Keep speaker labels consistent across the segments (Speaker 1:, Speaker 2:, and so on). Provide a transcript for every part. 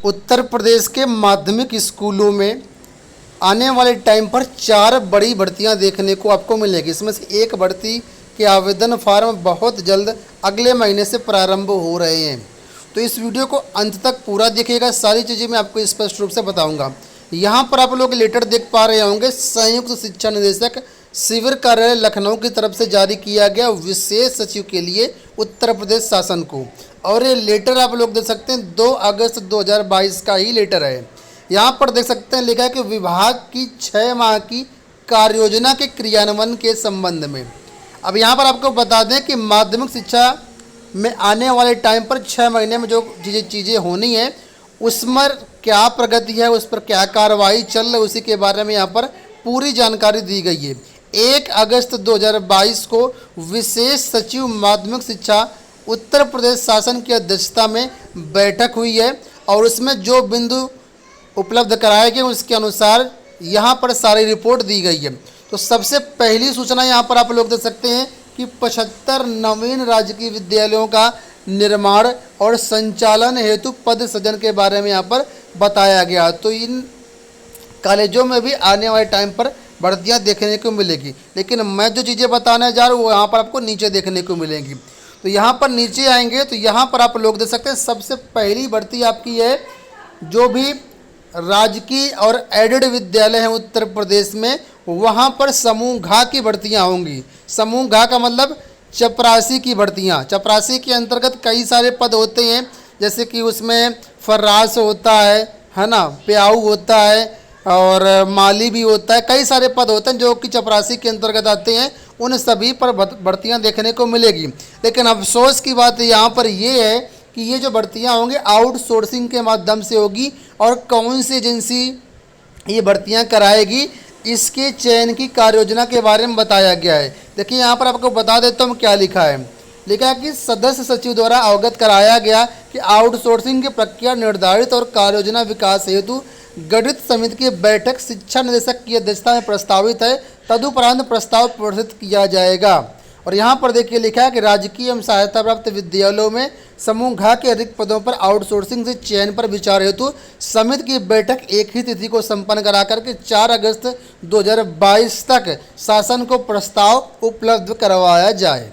Speaker 1: उत्तर प्रदेश के माध्यमिक स्कूलों में आने वाले टाइम पर 4 बड़ी भर्तियां देखने को आपको मिलेगी। इसमें से एक भर्ती के आवेदन फार्म बहुत जल्द अगले महीने से प्रारंभ हो रहे हैं। तो इस वीडियो को अंत तक पूरा देखिएगा, सारी चीज़ें मैं आपको स्पष्ट रूप से बताऊंगा। यहाँ पर आप लोग लेटर देख पा रहे होंगे, संयुक्त शिक्षा निदेशक शिविर कार्यालय लखनऊ की तरफ से जारी किया गया विशेष सचिव के लिए उत्तर प्रदेश शासन को। और ये लेटर आप लोग देख सकते हैं 2 अगस्त 2022 का ही लेटर है। यहाँ पर देख सकते हैं लिखा है कि विभाग की 6 माह की कार्य योजना के क्रियान्वयन के संबंध में। अब यहाँ पर आपको बता दें कि माध्यमिक शिक्षा में आने वाले टाइम पर 6 महीने में जो चीज़ें होनी है उसमें क्या प्रगति है, उस पर क्या कार्रवाई चल रही है, उसी के बारे में यहाँ पर पूरी जानकारी दी गई है। 1 अगस्त 2022 को विशेष सचिव माध्यमिक शिक्षा उत्तर प्रदेश शासन की अध्यक्षता में बैठक हुई है और उसमें जो बिंदु उपलब्ध कराए गए उसके अनुसार यहाँ पर सारी रिपोर्ट दी गई है। तो सबसे पहली सूचना यहाँ पर आप लोग देख सकते हैं कि 75 नवीन राजकीय विद्यालयों का निर्माण और संचालन हेतु पद सृजन के बारे में यहाँ पर बताया गया। तो इन कॉलेजों में भी आने वाले टाइम पर भर्तियाँ देखने को मिलेगी, लेकिन मैं जो चीज़ें बताने जा रहा हूँ वो यहाँ पर आपको नीचे देखने को मिलेंगी। तो यहाँ पर नीचे आएंगे तो यहाँ पर आप लोग देख सकते हैं सबसे पहली भर्ती आपकी है जो भी राजकीय और एडेड विद्यालय हैं उत्तर प्रदेश में, वहाँ पर समूह घ की भर्तियाँ होंगी। समूह घ का मतलब चपरासी की भर्तियाँ। चपरासी के अंतर्गत कई सारे पद होते हैं, जैसे कि उसमें फर्रास होता है ना, प्याऊ होता है और माली भी होता है। कई सारे पद होते हैं जो कि चपरासी के अंतर्गत आते हैं, उन सभी पर भर्तियाँ देखने को मिलेगी। लेकिन अफसोस की बात यहाँ पर ये है कि ये जो भर्तियाँ होंगी आउटसोर्सिंग के माध्यम से होगी और कौन सी एजेंसी ये भर्तियाँ कराएगी इसके चयन की कार्य योजना के बारे में बताया गया है। देखिए यहाँ पर आपको बता देता हूँ क्या लिखा है। लिखा है कि सदस्य सचिव द्वारा अवगत कराया गया कि आउटसोर्सिंग की प्रक्रिया निर्धारित और कार्य योजना विकास हेतु गठित समिति की बैठक शिक्षा निदेशक की अध्यक्षता में प्रस्तावित है। तदुपरांत प्रस्ताव प्रस्तुत किया जाएगा। और यहाँ पर देखिए लिखा है कि राजकीय एवं सहायता प्राप्त विद्यालयों में समूह घ के अधिक पदों पर आउटसोर्सिंग से चयन पर विचार हेतु समिति की बैठक एक ही तिथि को संपन्न करा करके 4 अगस्त 2022 तक शासन को प्रस्ताव उपलब्ध करवाया जाए।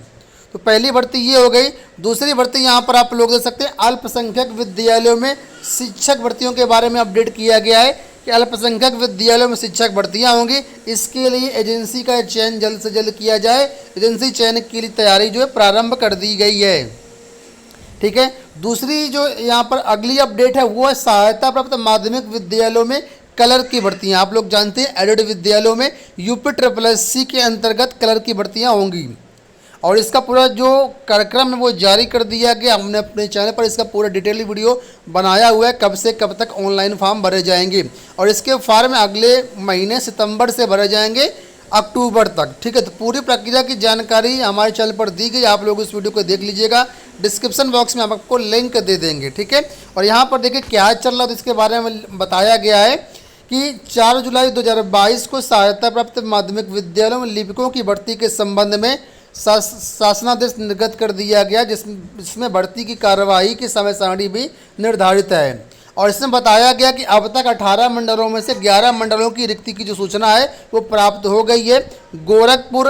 Speaker 1: तो पहली भर्ती ये हो गई। दूसरी भर्ती यहाँ पर आप लोग देख सकते हैं अल्पसंख्यक विद्यालयों में शिक्षक भर्तियों के बारे में अपडेट किया गया है कि अल्पसंख्यक विद्यालयों में शिक्षक भर्तियां होंगी। इसके लिए एजेंसी का चयन जल्द से जल्द किया जाए। एजेंसी चयन के लिए तैयारी जो है प्रारंभ कर दी गई है। ठीक है। दूसरी जो यहाँ पर अगली अपडेट है वो है सहायता प्राप्त माध्यमिक विद्यालयों में कलर की भर्तियाँ। आप लोग जानते हैं एडेड विद्यालयों में UPSSC के अंतर्गत कलर की भर्तियाँ होंगी और इसका पूरा जो कार्यक्रम है वो जारी कर दिया गया। हमने अपने चैनल पर इसका पूरा डिटेल वीडियो बनाया हुआ है, कब से कब तक ऑनलाइन फॉर्म भरे जाएंगे और इसके फॉर्म अगले महीने सितंबर से भरे जाएंगे अक्टूबर तक। ठीक है। तो पूरी प्रक्रिया की जानकारी हमारे चैनल पर दी गई, आप लोग इस वीडियो को देख लीजिएगा। डिस्क्रिप्शन बॉक्स में हम आपको लिंक दे देंगे। ठीक है। और यहाँ पर देखिए क्या चल रहा है तो इसके बारे में बताया गया है कि 4 जुलाई 2022 को सहायता प्राप्त माध्यमिक विद्यालयों में लिपिकों की भर्ती के संबंध में शासनादेश निर्गत कर दिया गया, जिसमें भर्ती की कार्यवाही की समय सारणी भी निर्धारित है। और इसमें बताया गया कि अब तक 18 मंडलों में से 11 मंडलों की रिक्ति की जो सूचना है वो प्राप्त हो गई है। गोरखपुर,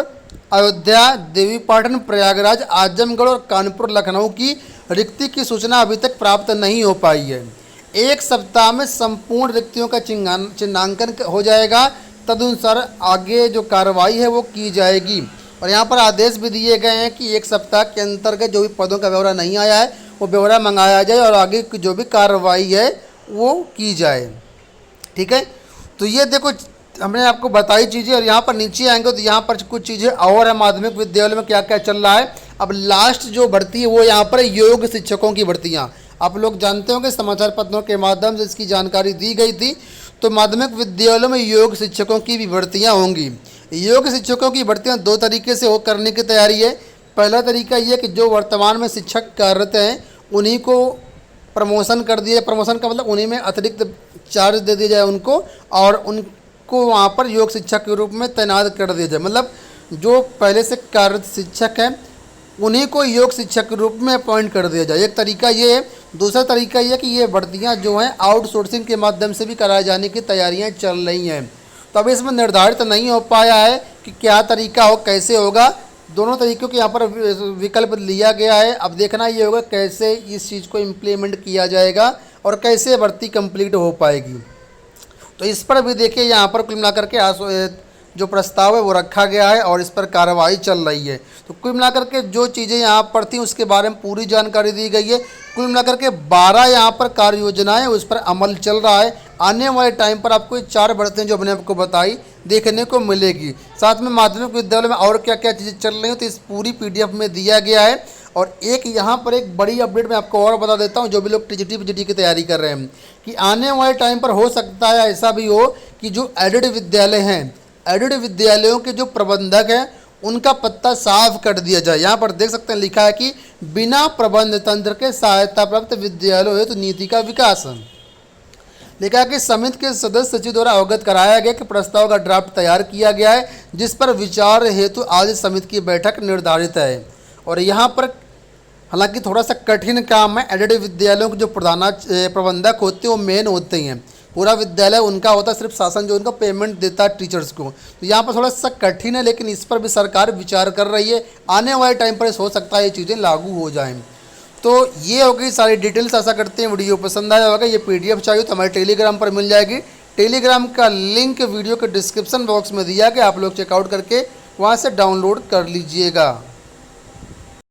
Speaker 1: अयोध्या, देवीपाटन, प्रयागराज, आजमगढ़ और कानपुर लखनऊ की रिक्ति की सूचना अभी तक प्राप्त नहीं हो पाई है। 1 सप्ताह में संपूर्ण रिक्तियों का चिन्हांकन हो जाएगा, तदनुसार आगे जो कार्रवाई है वो की जाएगी। और यहाँ पर आदेश भी दिए गए हैं कि 1 सप्ताह के अंतर्गत जो भी पदों का ब्यौरा नहीं आया है वो ब्यौरा मंगाया जाए और आगे की जो भी कार्रवाई है वो की जाए। ठीक है। तो ये देखो हमने आपको बताई चीज़ें और यहाँ पर नीचे आएंगे तो यहाँ पर कुछ चीज़ें और है माध्यमिक विद्यालय में क्या क्या चल रहा है। अब लास्ट जो भर्ती है वो यहाँ पर योग शिक्षकों की भर्तियाँ। आप लोग जानते होंगे समाचार पत्रों के माध्यम से इसकी जानकारी दी गई थी। तो माध्यमिक विद्यालयों में योग शिक्षकों की भी भर्तियाँ होंगी। योग शिक्षकों की भर्तियाँ 2 तरीके से हो करने की तैयारी है। पहला तरीका ये कि जो वर्तमान में शिक्षक कार्यरत हैं उन्हीं को प्रमोशन कर दिया। प्रमोशन का मतलब उन्हीं में अतिरिक्त चार्ज दे दिया जाए उनको और उनको वहाँ पर योग शिक्षक के रूप में तैनात कर दिया जाए। मतलब जो पहले से कार्यरत शिक्षक हैं उन्हीं को योग शिक्षक के रूप में अपॉइंट कर दिया जाए। एक तरीका ये है। दूसरा तरीका ये है कि ये भर्तियां जो हैं आउटसोर्सिंग के माध्यम से भी कराए जाने की तैयारियां चल रही हैं। तो अभी इसमें निर्धारित नहीं हो पाया है कि क्या तरीका हो, कैसे होगा। दोनों तरीक़ों के यहाँ पर विकल्प लिया गया है। अब देखना ये होगा कैसे इस चीज़ को इम्प्लीमेंट किया जाएगा और कैसे भर्ती कंप्लीट हो पाएगी। तो इस पर भी देखिए यहाँ पर कुल मिलाकर के जो प्रस्ताव है वो रखा गया है और इस पर कार्रवाई चल रही है। तो कुल मिलाकर के जो चीज़ें यहाँ पर थी उसके बारे में पूरी जानकारी दी गई है। कुल मिलाकर के 12 यहाँ पर कार्य योजनाएं उस पर अमल चल रहा है। आने वाले टाइम पर आपको ये 4 भर्तियाँ जो मैंने आपको बताई देखने को मिलेगी। साथ में माध्यमिक विद्यालय में और क्या क्या चीज़ें चल रही हैं तो इस पूरी PDF में दिया गया है। और एक यहाँ पर एक बड़ी अपडेट मैं आपको और बता देता हूँ, जो भी लोग TGT PGT की तैयारी कर रहे हैं, कि आने वाले टाइम पर हो सकता है ऐसा भी हो कि जो एडेड विद्यालय हैं, एडेड विद्यालयों के जो प्रबंधक हैं उनका पत्ता साफ कर दिया जाए। यहाँ पर देख सकते हैं लिखा है कि बिना प्रबंध तंत्र के सहायता प्राप्त विद्यालयों हेतु नीति का विकास। लिखा है कि समिति के सदस्य सचिव द्वारा अवगत कराया गया कि प्रस्ताव का ड्राफ्ट तैयार किया गया है जिस पर विचार हेतु आज समिति की बैठक निर्धारित है। और यहाँ पर हालांकि थोड़ा सा कठिन काम है। एडेड विद्यालयों के जो प्रबंधक होते हैं वो मेन होते हैं, पूरा विद्यालय उनका होता है, सिर्फ शासन जो उनका पेमेंट देता है टीचर्स को। तो यहाँ पर थोड़ा सा कठिन है, लेकिन इस पर भी सरकार विचार कर रही है। आने वाले टाइम पर हो सकता है ये चीज़ें लागू हो जाएं। तो ये हो गई सारी डिटेल्स। आशा करते हैं वीडियो पसंद आया होगा। ये PDF चाहिए तो हमारे टेलीग्राम पर मिल जाएगी। टेलीग्राम का लिंक वीडियो के डिस्क्रिप्शन बॉक्स में दिया गया, आप लोग चेकआउट करके वहाँ से डाउनलोड कर लीजिएगा।